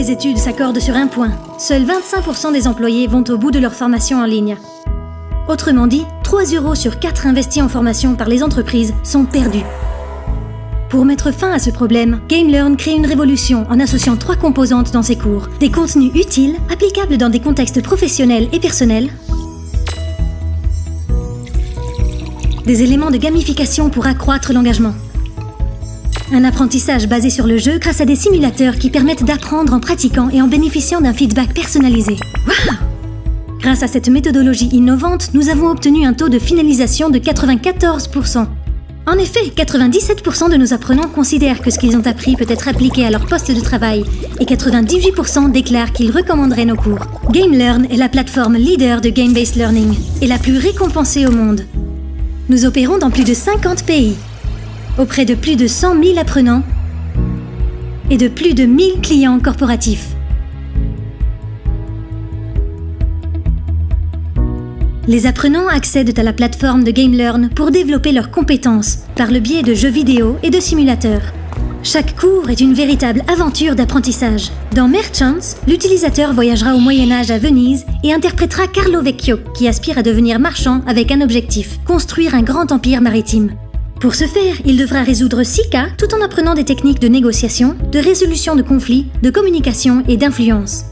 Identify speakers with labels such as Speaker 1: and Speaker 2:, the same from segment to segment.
Speaker 1: les études s'accordent sur un point. Seuls 25% des employés vont au bout de leur formation en ligne. Autrement dit, 3 € sur 4 investis en formation par les entreprises sont perdus. Pour mettre fin à ce problème, GameLearn crée une révolution en associant 3 composantes dans ses cours. Des contenus utiles, applicables dans des contextes professionnels et personnels. Des éléments de gamification pour accroître l'engagement. Un apprentissage basé sur le jeu grâce à des simulateurs qui permettent d'apprendre en pratiquant et en bénéficiant d'un feedback personnalisé. Waouh! Grâce à cette méthodologie innovante, nous avons obtenu un taux de finalisation de 94%. En effet, 97% de nos apprenants considèrent que ce qu'ils ont appris peut être appliqué à leur poste de travail et 98% déclarent qu'ils recommanderaient nos cours. GameLearn est la plateforme leader de Game-Based Learning et la plus récompensée au monde. Nous opérons dans plus de 50 pays, auprès de plus de 100 000 apprenants et de plus de 1000 clients corporatifs. Les apprenants accèdent à la plateforme de GameLearn pour développer leurs compétences par le biais de jeux vidéo et de simulateurs. Chaque cours est une véritable aventure d'apprentissage. Dans Merchants, l'utilisateur voyagera au Moyen-Âge à Venise et interprétera Carlo Vecchio, qui aspire à devenir marchand avec un objectif, construire un grand empire maritime. Pour ce faire, il devra résoudre 6 cas tout en apprenant des techniques de négociation, de résolution de conflits, de communication et d'influence.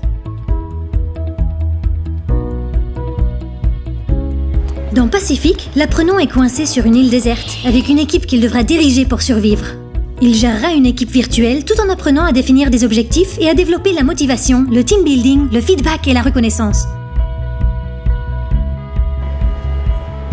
Speaker 1: Dans Pacific, l'apprenant est coincé sur une île déserte avec une équipe qu'il devra diriger pour survivre. Il gérera une équipe virtuelle tout en apprenant à définir des objectifs et à développer la motivation, le team building, le feedback et la reconnaissance.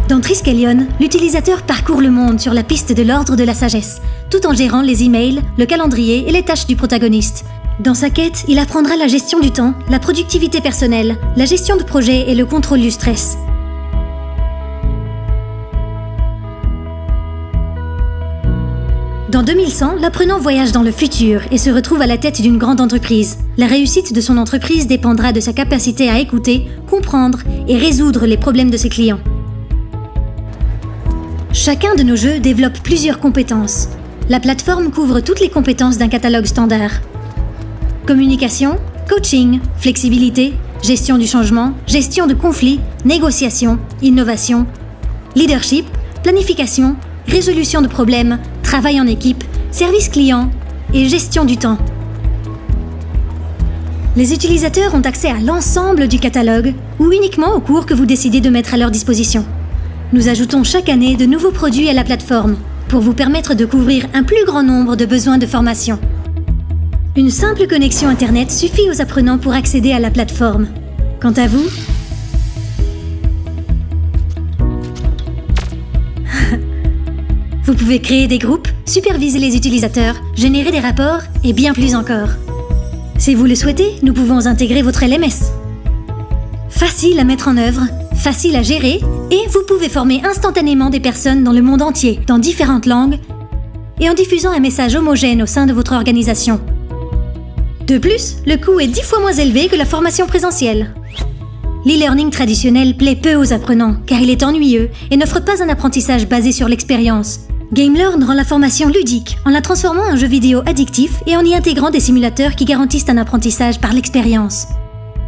Speaker 1: Dans Triskelion, l'utilisateur parcourt le monde sur la piste de l'ordre de la sagesse, tout en gérant les emails, le calendrier et les tâches du protagoniste. Dans sa quête, il apprendra la gestion du temps, la productivité personnelle, la gestion de projet et le contrôle du stress. Dans 2100, l'apprenant voyage dans le futur et se retrouve à la tête d'une grande entreprise. La réussite de son entreprise dépendra de sa capacité à écouter, comprendre et résoudre les problèmes de ses clients. Chacun de nos jeux développe plusieurs compétences. La plateforme couvre toutes les compétences d'un catalogue standard. Communication, coaching, flexibilité, gestion du changement, gestion de conflits, négociation, innovation, leadership, planification, résolution de problèmes, travail en équipe, service client et gestion du temps. Les utilisateurs ont accès à l'ensemble du catalogue ou uniquement aux cours que vous décidez de mettre à leur disposition. Nous ajoutons chaque année de nouveaux produits à la plateforme pour vous permettre de couvrir un plus grand nombre de besoins de formation. Une simple connexion Internet suffit aux apprenants pour accéder à la plateforme. Quant à vous, vous pouvez créer des groupes, superviser les utilisateurs, générer des rapports et bien plus encore. Si vous le souhaitez, nous pouvons intégrer votre LMS. Facile à mettre en œuvre, facile à gérer et vous pouvez former instantanément des personnes dans le monde entier, dans différentes langues et en diffusant un message homogène au sein de votre organisation. De plus, le coût est 10 fois moins élevé que la formation présentielle. L'e-learning traditionnel plaît peu aux apprenants car il est ennuyeux et n'offre pas un apprentissage basé sur l'expérience. GameLearn rend la formation ludique en la transformant en jeu vidéo addictif et en y intégrant des simulateurs qui garantissent un apprentissage par l'expérience.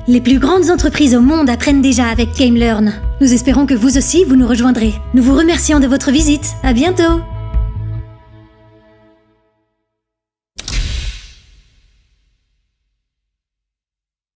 Speaker 1: Les plus grandes entreprises au monde apprennent déjà avec GameLearn. Nous espérons que vous aussi vous nous rejoindrez. Nous vous remercions de votre visite. À bientôt!